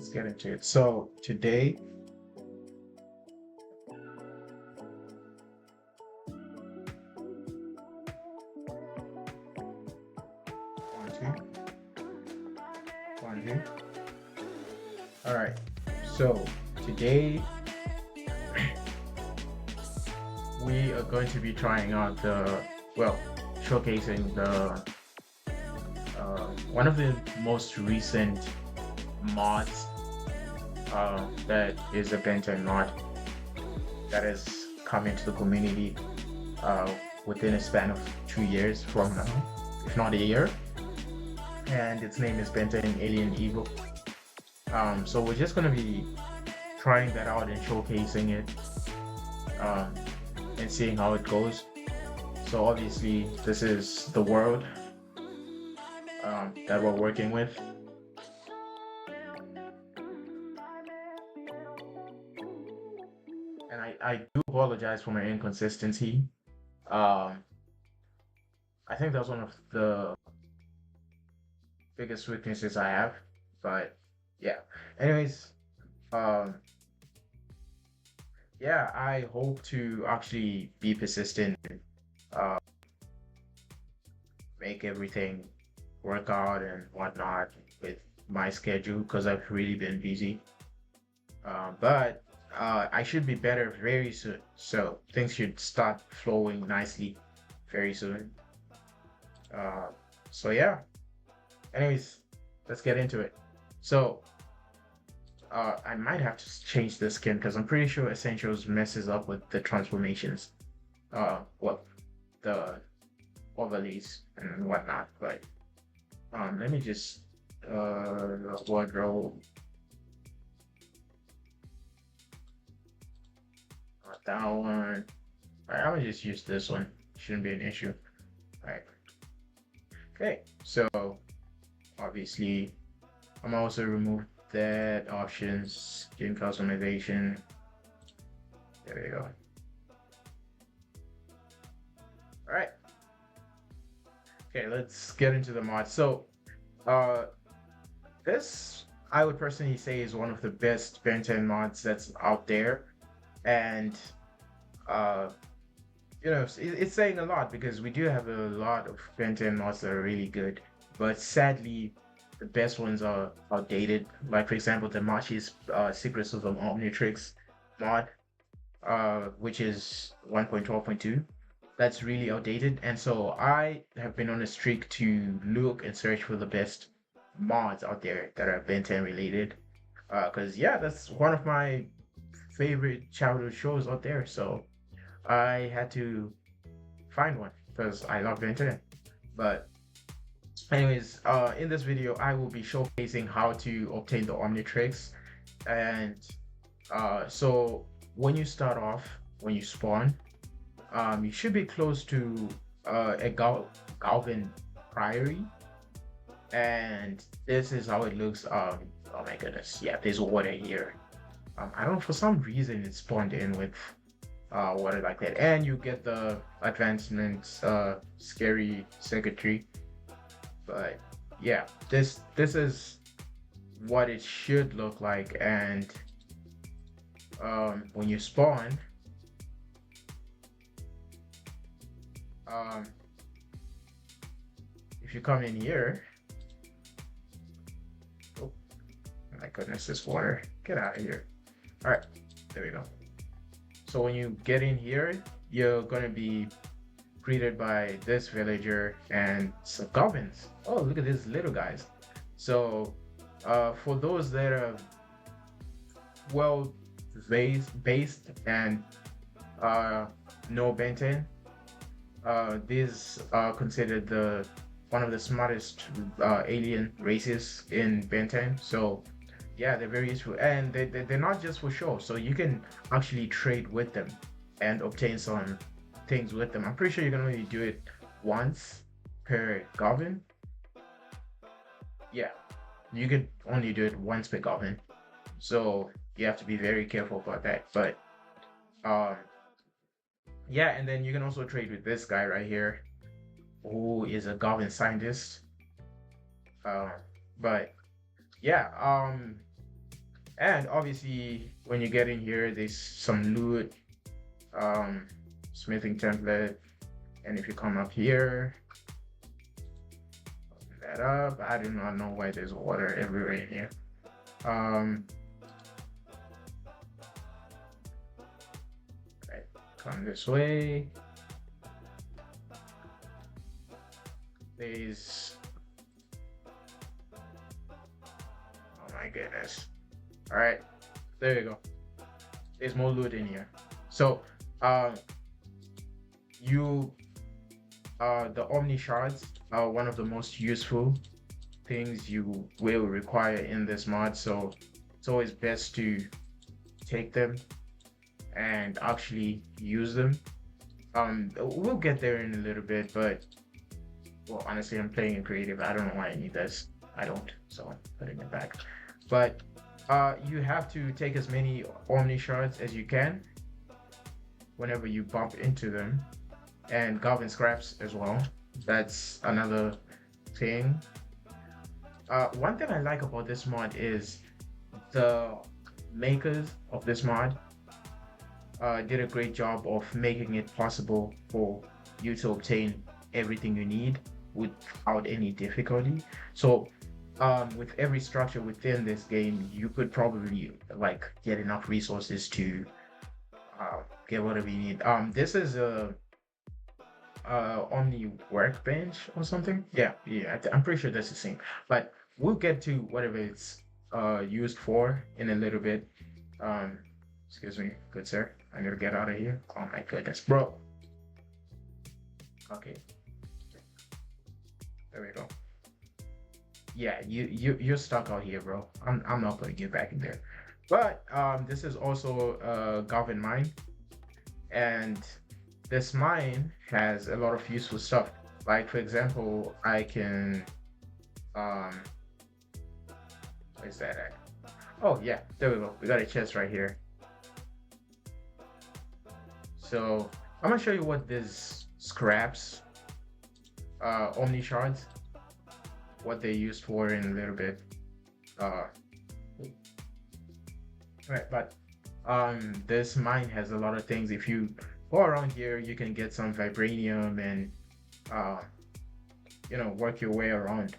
let's get into it. So today, one, two, one, two. All right. So today we are going to be trying out well, showcasing the one of the most recent mods that is a Ben 10 mod that has come into the community uh, within a span of 2 years from now, if not a year. And its name is Ben 10 Alien Evo. So we're just gonna be trying that out and showcasing it um, and seeing how it goes. So obviously this is the world that we're working with. And I do apologize for my inconsistency. Um, I think that's one of the biggest weaknesses I have, but yeah. Anyways, um, yeah, I hope to actually be persistent, uh, make everything work out and whatnot with my schedule because I've really been busy. But I should be better very soon, so things should start flowing nicely very soon. Uh, so yeah. Anyways, let's get into it. So I might have to change the skin because I'm pretty sure Essentials messes up with the transformations. Well, the overlays and whatnot. But let me just wardrobe, not that one. Alright, I'm gonna just use this one. Shouldn't be an issue. Alright. Okay, so obviously I'm also remove that options, skin customization. There we go. All right. Okay, let's get into the mod. So, this I would personally say is one of the best Ben 10 mods that's out there, and uh, it's saying a lot because we do have a lot of Ben 10 mods that are really good, but sadly, the best ones are outdated. Like for example, the Machi's Secrets of the Omnitrix mod, which is 1.12.2. That's really outdated, and so I have been on a streak to look and search for the best mods out there that are Ben 10 related. Because yeah, that's one of my favorite childhood shows out there. So I had to find one because I love Ben 10. But anyways, in this video, I will be showcasing how to obtain the Omnitrix. And so when you start off, when you spawn, you should be close to a Galvin Priory. And this is how it looks. Oh my goodness, yeah, there's water here. I don't know, for some reason it spawned in with water like that. And you get the advancements, scary circuitry. But yeah, this is what it should look like. And when you spawn, if you come in here, oh my goodness, this water, get out of here. All right, there we go. So when you get in here, you're gonna be greeted by this villager and some goblins. Oh, look at these little guys. So for those that are well based and know Ben 10, these are considered one of the smartest alien races in Ben 10. So yeah, they're very useful, and they're not just for show. So you can actually trade with them and obtain some things with them. I'm pretty sure you can only do it once per goblin. Yeah, you could only do it once per goblin. So you have to be very careful about that. But um yeah, and then you can also trade with this guy right here, who is a goblin scientist. But yeah, And obviously, when you get in here, there's some loot, um, smithing template, and if you come up here, open that up. I do not know why there's water everywhere in here. Right, come this way. There's, oh my goodness. All right, there you go. There's more loot in here. So, um, you the Omni shards are one of the most useful things you will require in this mod. So it's always best to take them and actually use them. We'll get there in a little bit, but well, honestly, I'm playing in creative. I don't know why I need this. I don't, so I'm putting it back. But you have to take as many Omni shards as you can whenever you bump into them, and Goblin scraps as well. That's another thing. One thing I like about this mod is the makers of this mod did a great job of making it possible for you to obtain everything you need without any difficulty. So, with every structure within this game, you could probably like get enough resources to get whatever you need. This is a Omni workbench or something. Yeah, I'm pretty sure that's the same. But we'll get to whatever it's used for in a little bit. Um, excuse me, good sir. I need to get out of here. Oh my goodness, bro. Okay, there we go. Yeah, you're stuck out here, bro. I'm not putting you back in there. But this is also a Galvin mine, and this mine has a lot of useful stuff. Like for example, I can where's that at? Oh yeah, there we go. We got a chest right here. So I'm gonna show you what this scraps, Omni shards, what they used for in a little bit. Right, but this mine has a lot of things. If you go around here, you can get some vibranium and uh, work your way around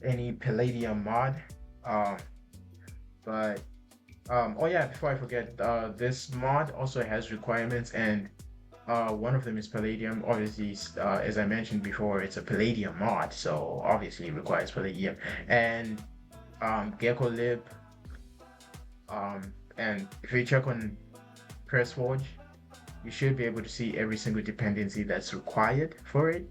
any palladium mod. Um, but oh yeah, before I forget, this mod also has requirements, and one of them is palladium. Obviously, as I mentioned before, it's a palladium mod, so obviously it requires palladium and gecko lib. And if you check on CurseForge, you should be able to see every single dependency that's required for it.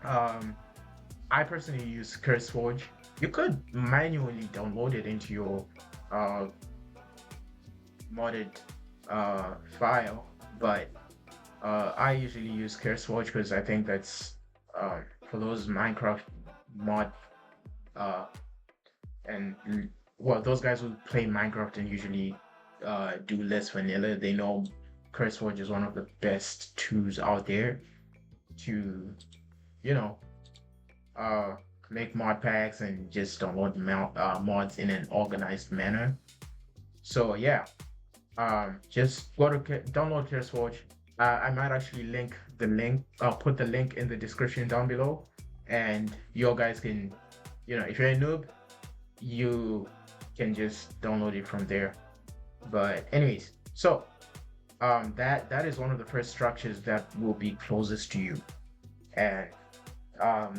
I personally use CurseForge. You could manually download it into your modded file, but I usually use CurseForge because I think that's for those Minecraft mod and well, those guys who play Minecraft and usually do less vanilla, they know CurseForge is one of the best tools out there to, you know, make mod packs and just download mods in an organized manner. So yeah, just go to download CurseForge. I might actually put the link in the description down below, and you guys can, if you're a noob, you can just download it from there. But anyways, so that is one of the first structures that will be closest to you, and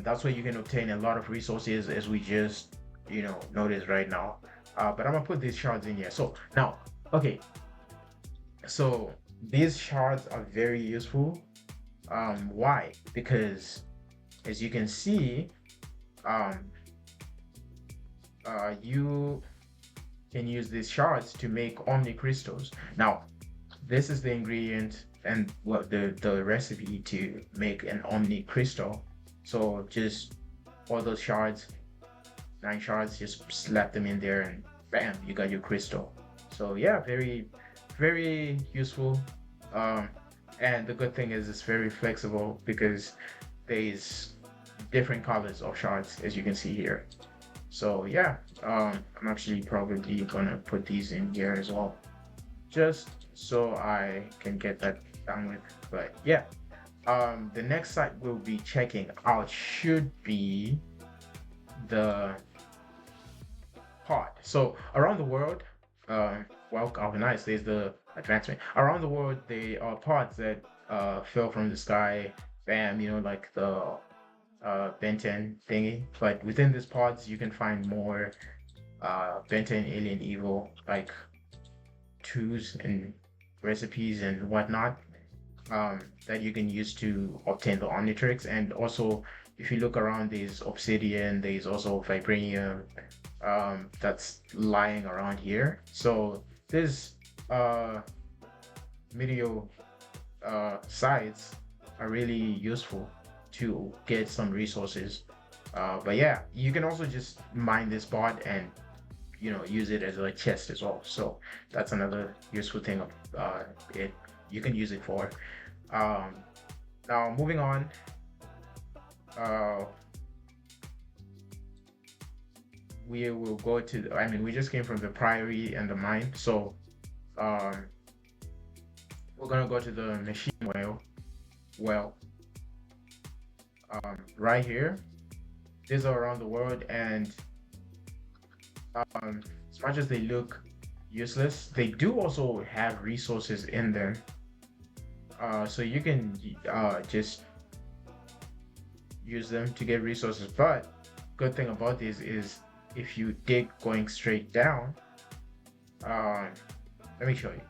that's where you can obtain a lot of resources, as we just noticed right now. But I'm gonna put these shards in here. So now, okay, so these shards are very useful. Why? Because as you can see, you can use these shards to make Omni crystals. Now, this is the ingredient and what the recipe to make an Omni crystal. So just all those shards, 9 shards, just slap them in there and bam, you got your crystal. So yeah, very, very useful. And the good thing is it's very flexible because there's different colors of shards, as you can see here. So yeah, I'm actually probably gonna put these in here as well, just so I can get that done with. But yeah, the next site we'll be checking out should be the pod. So around the world, well, organized is the advancement. Around the world, they are pods that fell from the sky, bam, like the Ben 10 thingy. But within these pods, you can find more Ben 10 Alien Evil, like tools and recipes and whatnot, that you can use to obtain the Omnitrix. And also, if you look around, there's obsidian, there's also vibranium, that's lying around here. So this video sites are really useful to get some resources. But yeah, you can also just mine this bot and use it as a chest as well. So that's another useful thing of it. You can use it for. Um, Now moving on. Uh, we will go to. I mean, we just came from the priory and the mine, so um, we're gonna go to the machine well, right here. These are around the world, and as much as they look useless, they do also have resources in them. So you can just use them to get resources. But good thing about this is if you dig going straight down, uh, let me show you.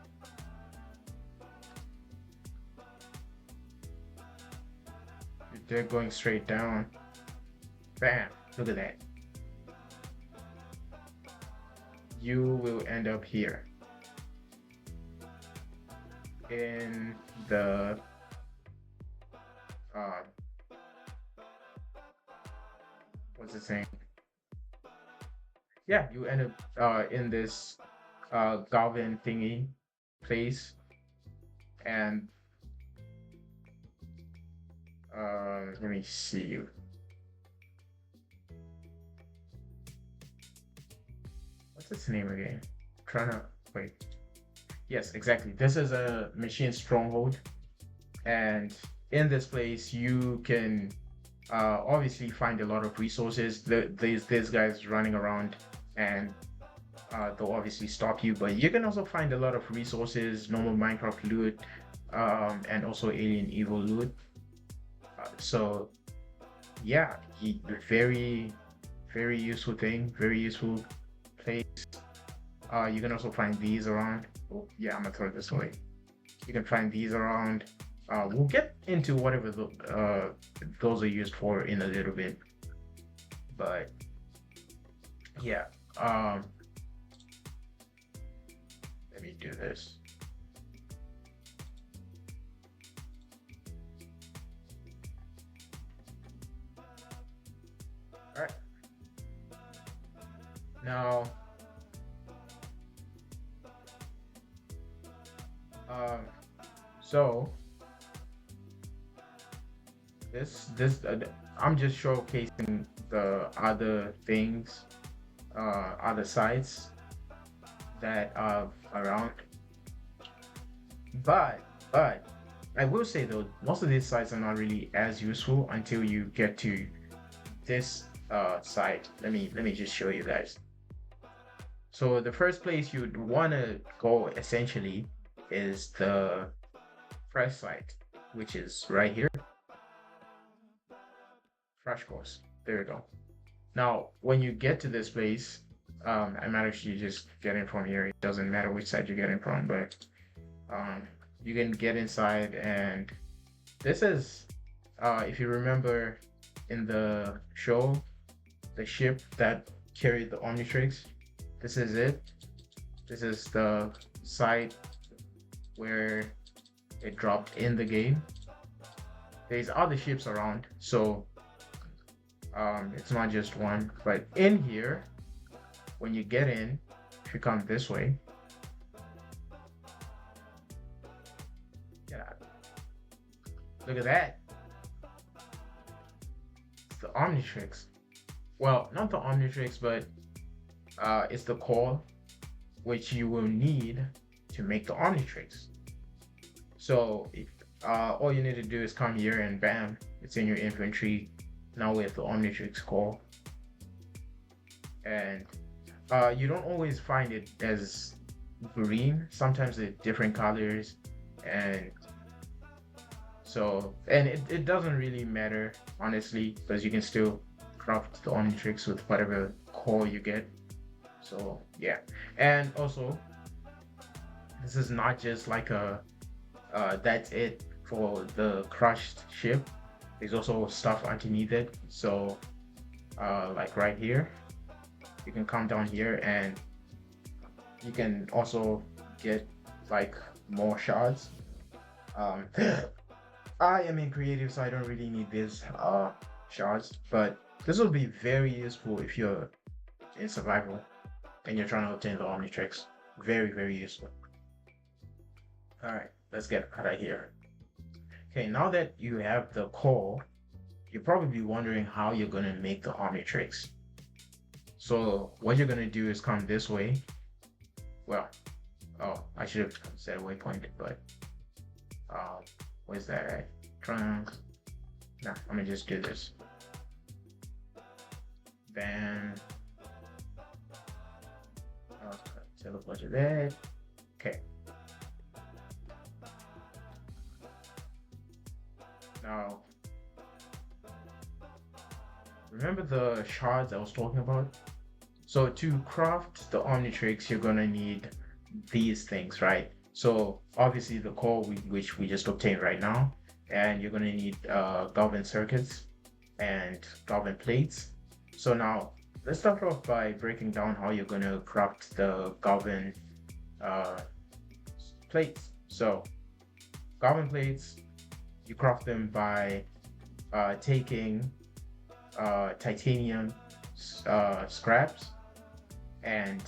If you dig going straight down, bam! Look at that. You will end up here in the what's it saying? Yeah, you end up in this Galvin thingy place, and let me see you. What's its name again? I'm trying to wait. Yes, exactly. This is a machine stronghold, and in this place you can obviously find a lot of resources. There's guys running around, and they'll obviously stop you. But you can also find a lot of resources, normal Minecraft loot, and also Alien Evil loot. So yeah, very, very useful thing, very useful place. You can also find these around. Oh, yeah, I'm gonna throw it this way. You can find these around. We'll get into whatever those are used for in a little bit. But yeah, let me do this. All right. Now, so this I'm just showcasing the other things, other sites that are around. But I will say though, most of these sites are not really as useful until you get to this site. Let me just show you guys. So the first place you'd want to go essentially is the fresh site, which is right here. Fresh course. There you go. Now, when you get to this place, I might actually just get in from here. It doesn't matter which side you get in from, but you can get inside, and this is, if you remember in the show, the ship that carried the Omnitrix. This is it. This is the site where it dropped in the game. There's other ships around, so it's not just one. But in here, when you get in, if you come this way, yeah, look at that. It's the Omnitrix. well, not the Omnitrix, but it's the core which you will need to make the Omnitrix. So if all you need to do is come here and bam, it's in your inventory. Now we have the Omnitrix core, and you don't always find it as green. Sometimes it's different colors, and so and it doesn't really matter honestly because you can still craft the Omnitrix with whatever core you get. So yeah, and also this is not just like a that's it for the crushed ship. There's also stuff underneath it. So like right here, you can come down here and you can also get like more shards. Um, I am in creative, so I don't really need these shards, but this will be very useful if you're in survival and you're trying to obtain the Omnitrix. Very, very useful. All right, let's get out of here. Okay, now that you have the core, you're probably wondering how you're gonna make the Omnitrix. So what you're gonna do is come this way. Well, oh, I should have said waypoint, but um, where's that at? Trunk. Nah, I'm gonna just do this. Bam. Teleport to that. Okay. Now, remember the shards I was talking about? So to craft the Omnitrix, you're gonna need these things, right? So obviously the core which we just obtained right now, and you're gonna need Galvin circuits and Galvin plates. So now let's start off by breaking down how you're gonna craft the Galvin uh, plates. So Galvin plates, you craft them by taking titanium scraps and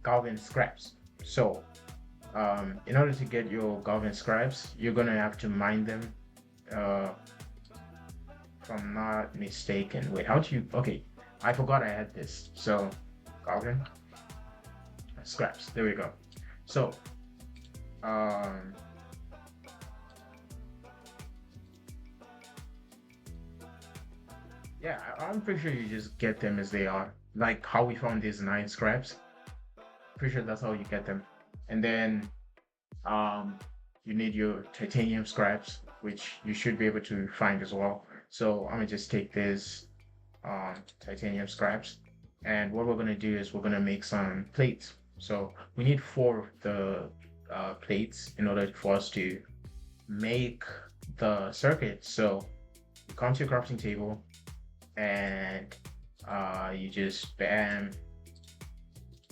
Galvin scraps. So in order to get your Galvin scraps, you're gonna have to mine them. If I'm not mistaken. Wait, how do you? Okay, I forgot I had this. So Galvin scraps. There we go. So um, yeah, I'm pretty sure you just get them as they are. Like how we found these 9 scraps. Pretty sure that's how you get them. And then um, you need your titanium scraps, which you should be able to find as well. So I'm gonna just take this titanium scraps, and what we're gonna do is we're gonna make some plates. So we need 4 of the plates in order for us to make the circuit. So you come to your crafting table, and you just bam,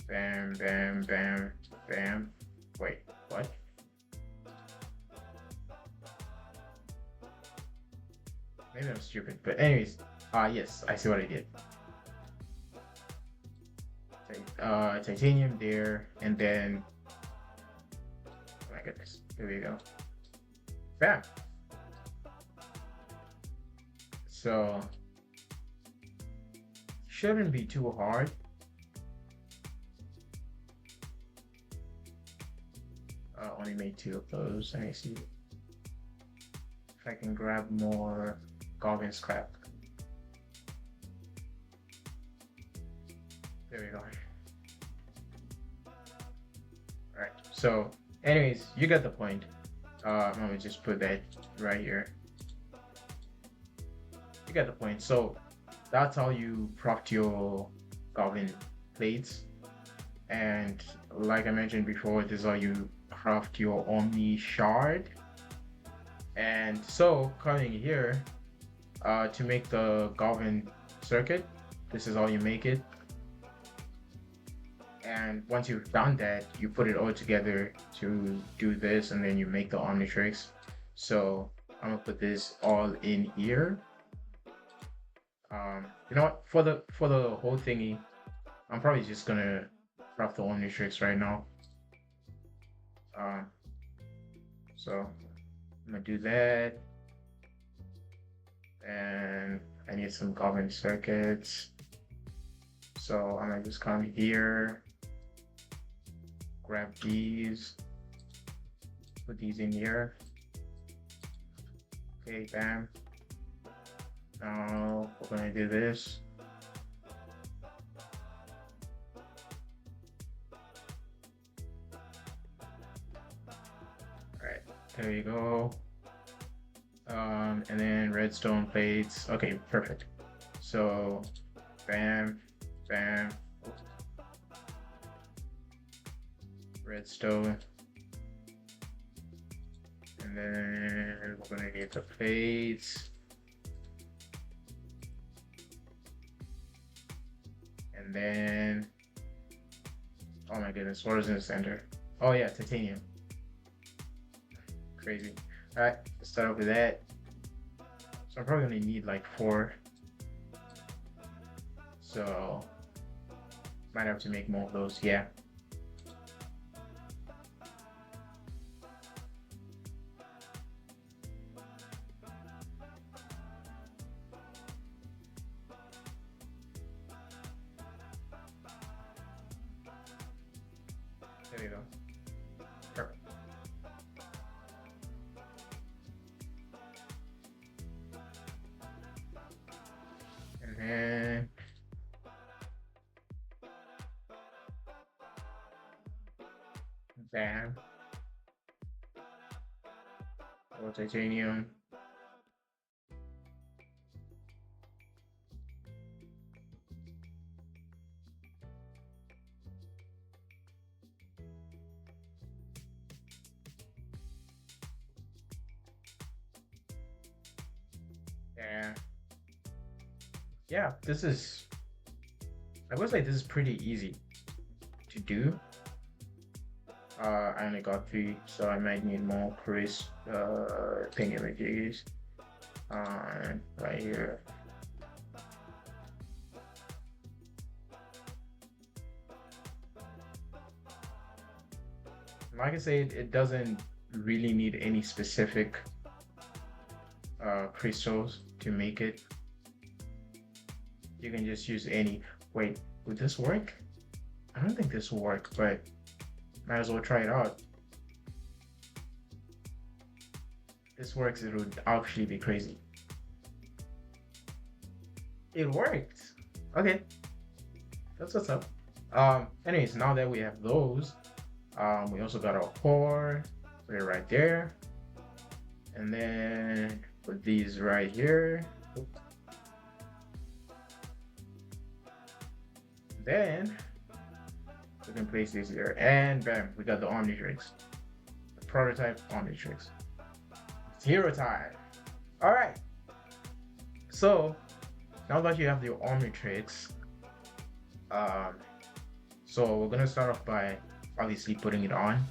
bam, bam, bam, bam. Wait, what? Maybe I'm stupid, but anyways, yes, I see what I did. Titanium there, and then, oh my goodness, here we go. Bam. So shouldn't be too hard. Only made 2 of those. Let me see if I can grab more Galvin scrap. There we go. Alright, so anyways, you get the point. I'm gonna just put that right here. You get the point. So that's how you craft your Galvin plates. And like I mentioned before, this is how you craft your Omni shard. And so coming here, to make the Galvin circuit, this is how you make it. And once you've done that, you put it all together to do this, and then you make the Omnitrix. So I'm gonna put this all in here. You know what? For the whole thingy, I'm probably just gonna craft the Omnitrix right now. So I'm gonna do that, and I need some Galvin circuits. So I'm gonna just come here, grab these, put these in here. Okay, bam. Now we're gonna do this. Alright, there you go. And then redstone plates. Okay, perfect. So bam, bam, redstone. And then we're gonna need the plates. And then, oh my goodness, what is in the center? Oh yeah, titanium. Crazy. All right, let's start off with that. So I'm probably gonna need like 4. So might have to make more of those. Yeah. There you go. Perfect. And then bam. More titanium. Yeah. Yeah, this is, I would say this is pretty easy to do. I only got 3, so I might need more crisp thingy-majiggies. Right here. Like I said, it doesn't really need any specific crystals to make it. You can just use any. Wait, would this work? I don't think this will work, but might as well try it out. This works, it would actually be crazy. It worked. Okay, that's what's up. Anyways, now that we have those, we also got our core, put it right there, and then put these right here. Then we can place these here, and bam, we got the Omnitrix, the prototype Omnitrix. It's hero time. All right. So now that you have the Omnitrix, so we're gonna start off by obviously putting it on.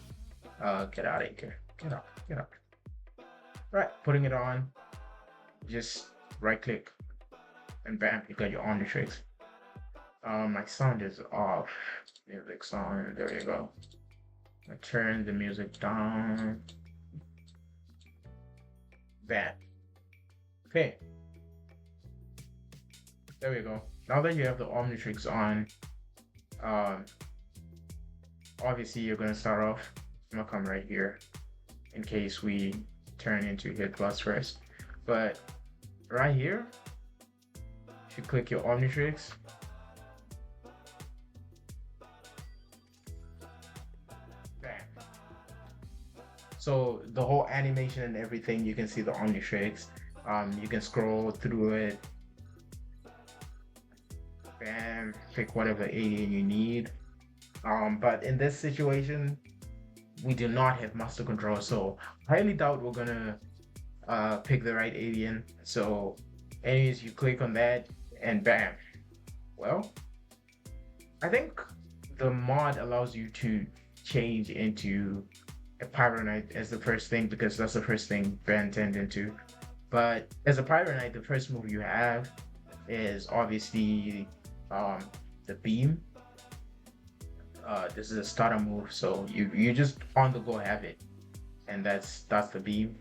Get out of here. Get up. Get up. Right, putting it on. Just right click, and bam, you got your Omnitrix. My sound is off. Music song. There you go. I turn the music down. Bam. Okay. There we go. Now that you have the Omnitrix on, obviously you're gonna start off. I'm gonna come right here in case we turn into hit plus first. But right here, if you click your Omnitrix, bam. So the whole animation and everything, you can see the Omnitrix. You can scroll through it. Bam, pick whatever alien you need. But in this situation, we do not have master control, so I highly doubt we're gonna pick the right alien. So anyways, you click on that and bam. Well, I think the mod allows you to change into a Pyro Knight as the first thing, because that's the first thing Ben turned into. But as a Pyro Knight, the first move you have is obviously the beam. This is a starter move, so you just on the go have it, and that's the beam.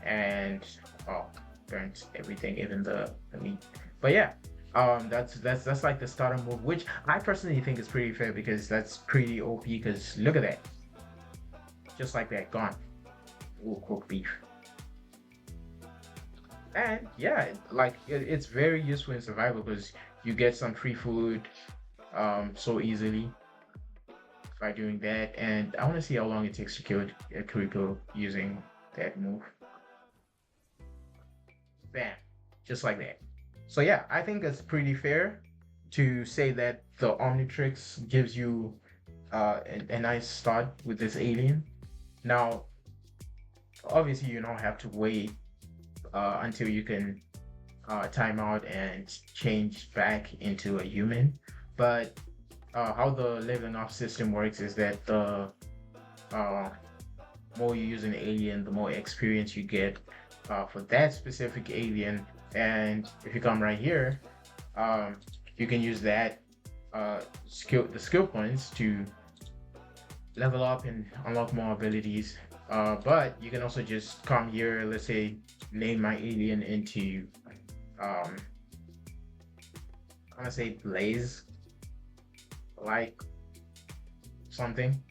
And oh, burnt everything, even the meat. But yeah, That's like the starter move, which I personally think is pretty fair because that's pretty OP. Because look at that, just like that, gone. Ooh, cooked beef. And yeah, it's very useful in survival because you get some free food so easily by doing that. And I want to see how long it takes to kill a creeper using that move. Bam, just like that. So yeah, I think it's pretty fair to say that the Omnitrix gives you a nice start with this alien. Now, obviously, you don't have to wait until you can time out and change back into a human. But how the leveling up system works is that the uh, more you use an alien, the more experience you get for that specific alien. And if you come right here, um, you can use that the skill points to level up and unlock more abilities. But you can also just come here, let's say, name my alien into um, I want to say Blaze, like something.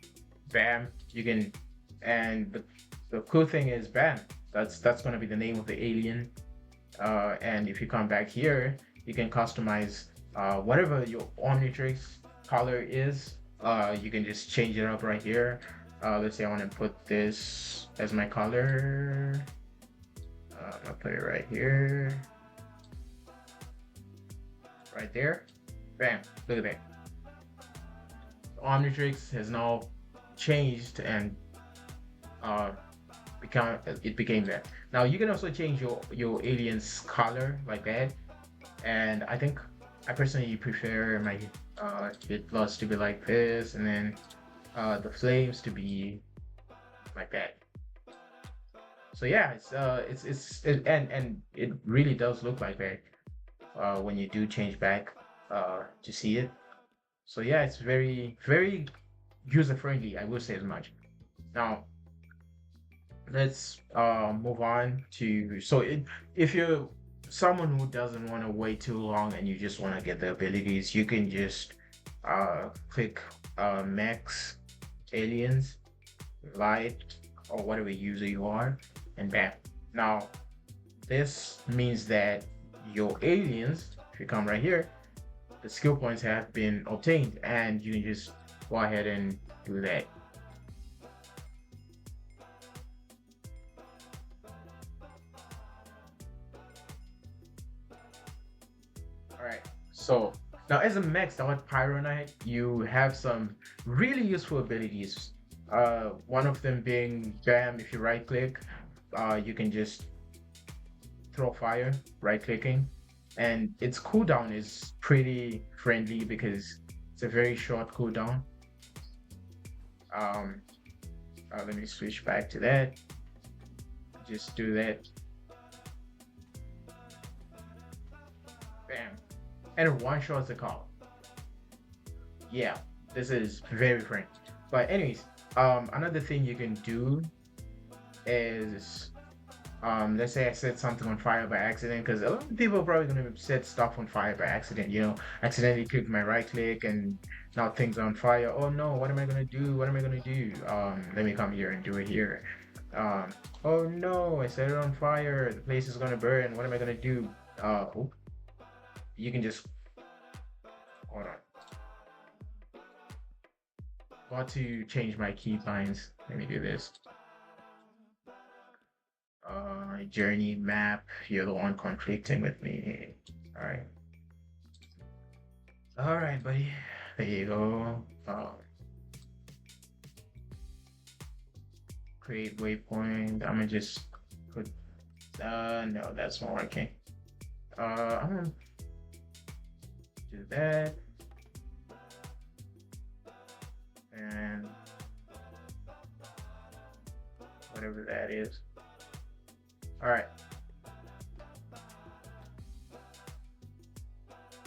Bam, you can, and the cool thing is, bam, that's gonna be the name of the alien. And if you come back here, you can customize whatever your Omnitrix color is. You can just change it up right here. Let's say I want to put this as my color. I'm gonna put it right here, right there. Bam! Look at that. Omnitrix has now changed and uh, became that. Now you can also change your alien's color like that, and I personally prefer my it lots to be like this, and then the flames to be like that. So yeah, and it really does look like that when you do change back to see it. So yeah, it's very user friendly. I will say as much. Now let's move on to if you're someone who doesn't want to wait too long and you just want to get the abilities, you can just click max aliens light or whatever user you are, and bam. Now this means that your aliens, if you come right here, the skill points have been obtained and you can just go ahead and do that. All right. So now as a max out Pyro Knight, you have some really useful abilities. One of them being bam, if you right click, you can just throw fire, right clicking. And its cooldown is pretty friendly because it's a very short cooldown. Um, Let me switch back to that. Just do that. Bam. And one shot's a call. Yeah, this is very friendly. But anyways, another thing you can do is let's say I set something on fire by accident, because a lot of people are probably going to set stuff on fire by accident, accidentally click my right click and now things are on fire. Oh no, what am I going to do? What am I going to do? Let me come here and do it here. um oh no, I set it on fire, the place is going to burn, what am I going to do? Oh, you can just hold on, want to change my keybinds. Let me do this. Journey map, you're the one conflicting with me. All right buddy, there you go. Create waypoint, I'm gonna just put no, that's not working. I'm gonna do that, and whatever that is. All right,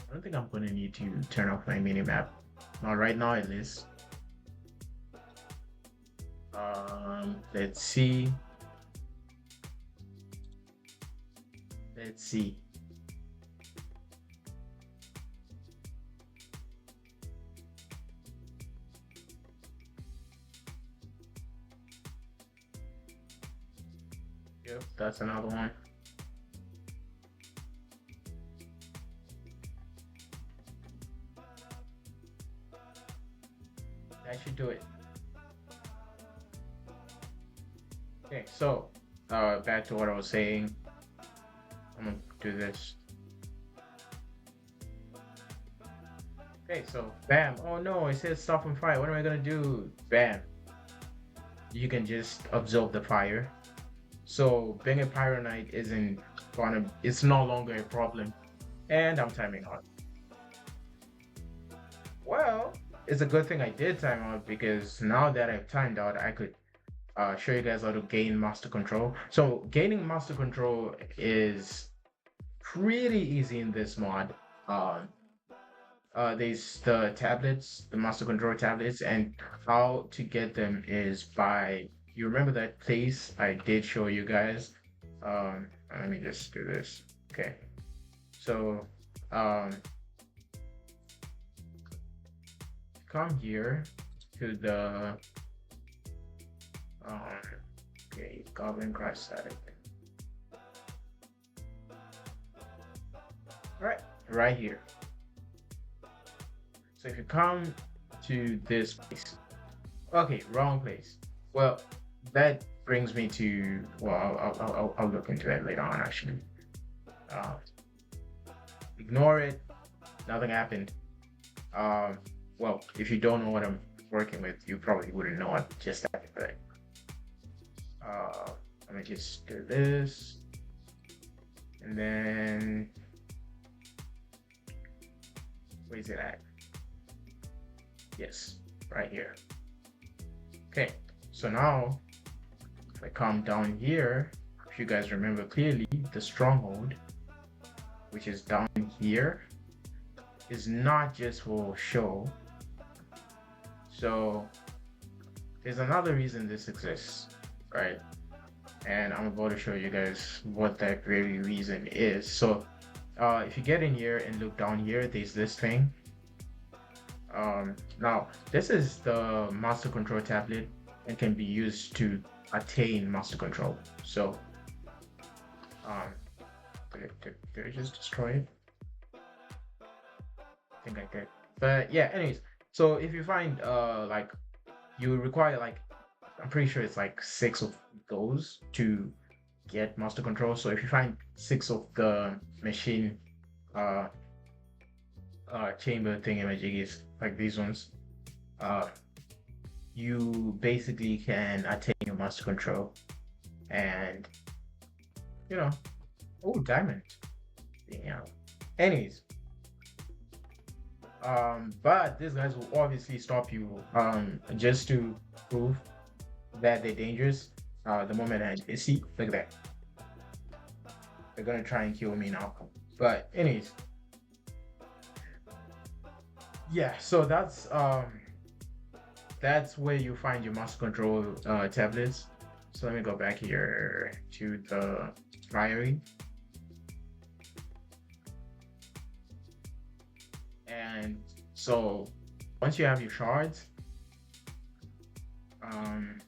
I don't think I'm gonna need to turn off my mini map. Not right now, at least. Let's see. Let's see. Yep, that's another one. That should do it. Okay, so back to what I was saying. I'm gonna do this. Okay, so bam. Oh no, it says stop on fire. What am I gonna do? Bam. You can just absorb the fire. So being a pyronite isn't gonna. It's no longer a problem. And I'm timing out. Well, it's a good thing I did time out because now that I've timed out, I could show you guys how to gain master control. So gaining master control is pretty easy in this mod. Um, there's the tablets, the master control tablets, and how to get them is by, you remember that place I did show you guys? Let me just do this. Okay. So, come here to the, um, okay, Goblin Crash static. All right here. So if you come to this place, okay, wrong place. Well, that brings me to, well, I'll look into that later on actually. Uh, Ignore it, nothing happened. Well, if you don't know what I'm working with, you probably wouldn't know what just happened, but let me just do this, and then where's it at? Yes, right here. Okay, so now if I come down here, if you guys remember clearly, the stronghold, which is down here, is not just for show. So there's another reason this exists, right? And I'm about to show you guys what that very reason is. So if you get in here and look down here, there's this thing. Now this is the master control tablet and can be used to attain master control. So did I just destroy it? I think I did. But yeah, anyways, so if you find like you require like, I'm pretty sure it's like 6 of those to get master control. So if you find 6 of the machine chamber thingamajiggies like these ones, you basically can attain your master control. And you know, oh, diamond. Yeah. Anyways, but these guys will obviously stop you just to prove that they're dangerous. The moment I see, look at that, they're gonna try and kill me now. But anyways, yeah, so that's where you find your master control tablets. So let me go back here to the priory. And so once you have your shards, I'm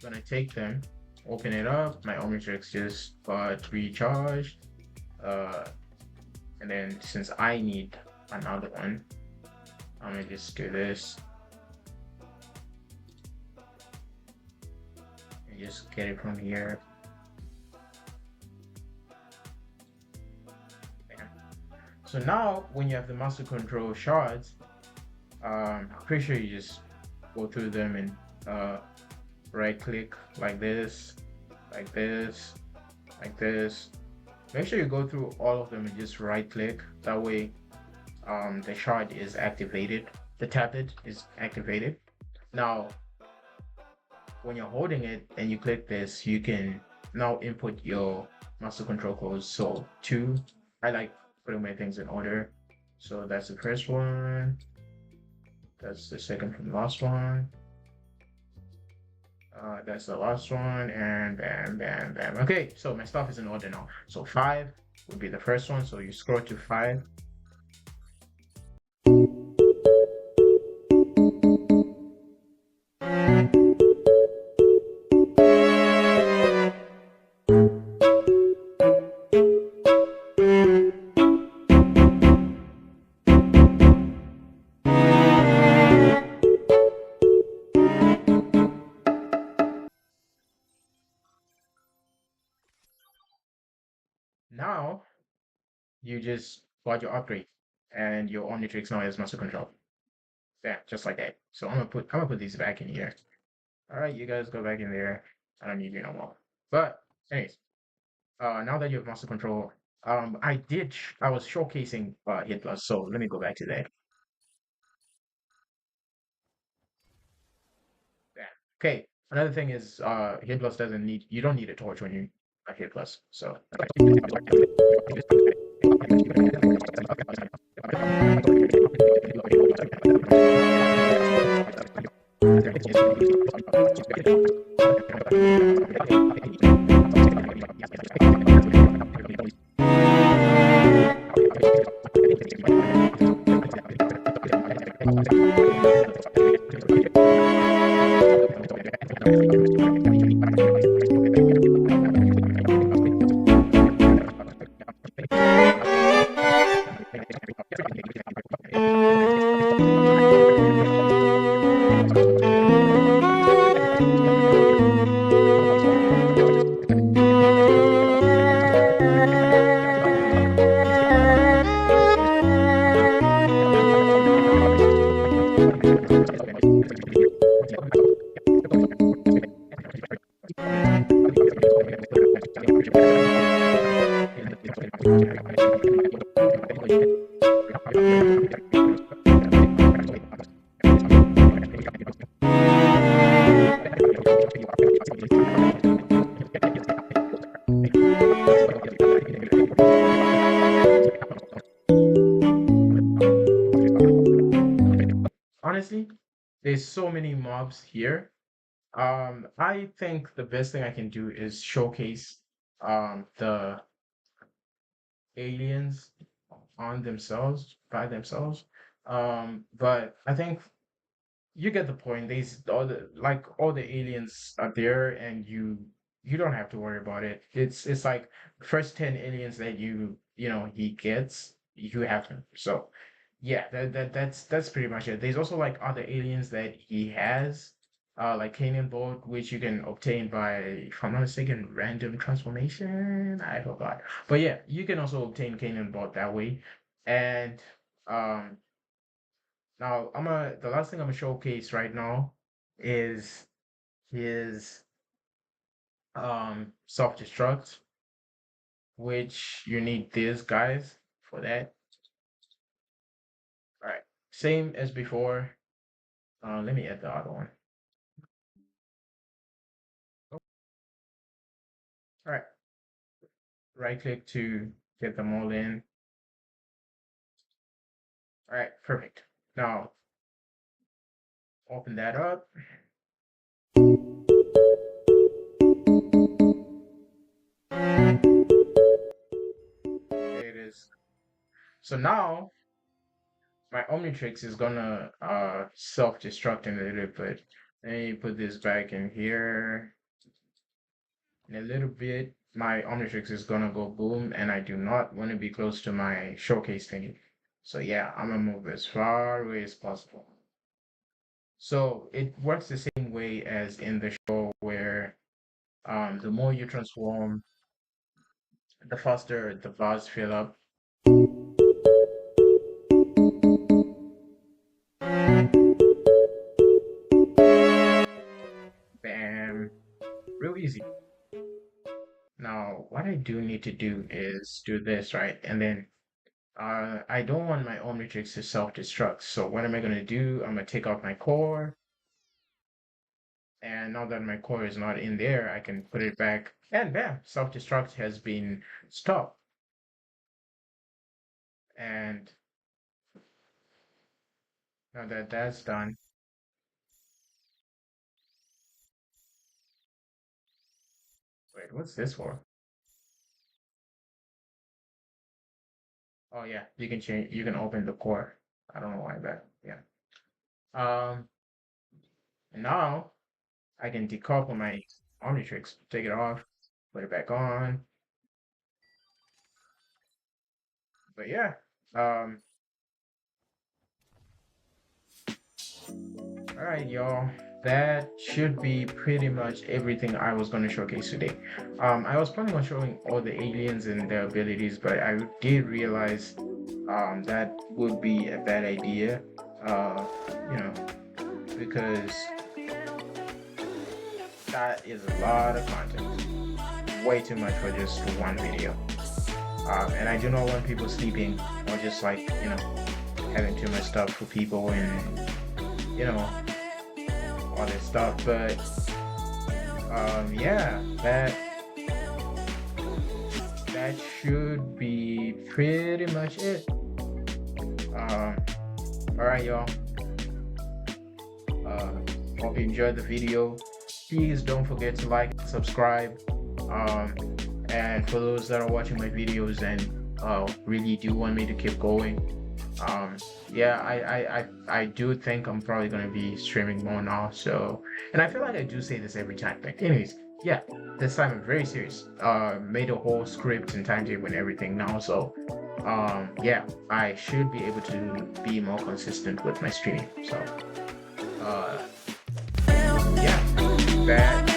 gonna take them, open it up. My Omnitrix just got recharged. And then since I need another one, I'm gonna just do this and just get it from here. So now when you have the master control shards, I'm pretty sure you just go through them and right click like this, like this, like this. Make sure you go through all of them and just right click. That way the shard is activated, the tablet is activated. Now when you're holding it and you click this, you can now input your master control codes. So I like putting my things in order. So that's the first one, that's the second from the last one, that's the last one, and bam, bam, bam. Okay, so my stuff is in order now. So 5 would be the first one, so you scroll to 5. you just got your upgrade, and your Omnitrix now has master control. Yeah, just like that. So I'm gonna put these back in here. All right, you guys go back in there. I don't need you no more. But anyways, now that you have master control, I was showcasing Hit Plus, so let me go back to that. Yeah. Okay. Another thing is Hit Plus doesn't need you don't need a torch when you Hit Plus. So honestly, there's so many mobs here. I think the best thing I can do is showcase the aliens on themselves by themselves. But I think you get the point. These all the aliens are there, and you don't have to worry about it. It's like first 10 aliens that he gets, you have them. So yeah, that's pretty much it. There's also like other aliens that he has, like Canyon Bolt, which you can obtain by, if I'm not mistaken, random transformation. I forgot, but yeah, you can also obtain Canyon Bolt that way, and um. Now, the last thing I'm gonna showcase right now is his self-destruct, which you need these guys for that. All right, same as before. Let me add the other one. All right, right click to get them all in. All right, perfect. Now open that up. There it is. So now my Omnitrix is gonna self-destruct in a little bit. Let me put this back in here. In a little bit, my Omnitrix is gonna go boom, and I do not want to be close to my showcase thingy. So yeah, I'm gonna move as far away as possible. So it works the same way as in the show where the more you transform, the faster the bars fill up. Bam, real easy. Now, what I do need to do is do this, right? And then I don't want my Omnitrix to self-destruct. So what am I gonna do? I'm gonna take out my core. And now that my core is not in there, I can put it back, and bam, self-destruct has been stopped. And now that that's done, wait, what's this for? Oh yeah, you can open the core. I don't know why that, yeah. Um, and now I can decouple my Omnitrix, take it off, put it back on. But yeah, all right, y'all. that should be pretty much everything I was going to showcase today. I was planning on showing all the aliens and their abilities, but I did realize that would be a bad idea. Uh, you know, because that is a lot of content, way too much for just one video. And I do not want people sleeping or just like having too much stuff for people and you know all this stuff. But yeah, that should be pretty much it. All right, y'all. Hope you enjoyed the video. Please don't forget to like and subscribe. And for those that are watching my videos and really do want me to keep going, yeah, I do think I'm probably gonna be streaming more now. So, and I feel like I do say this every time. But anyways, yeah, this time I'm very serious. Made a whole script and timetable and everything now. So, yeah, I should be able to be more consistent with my streaming. So, yeah, that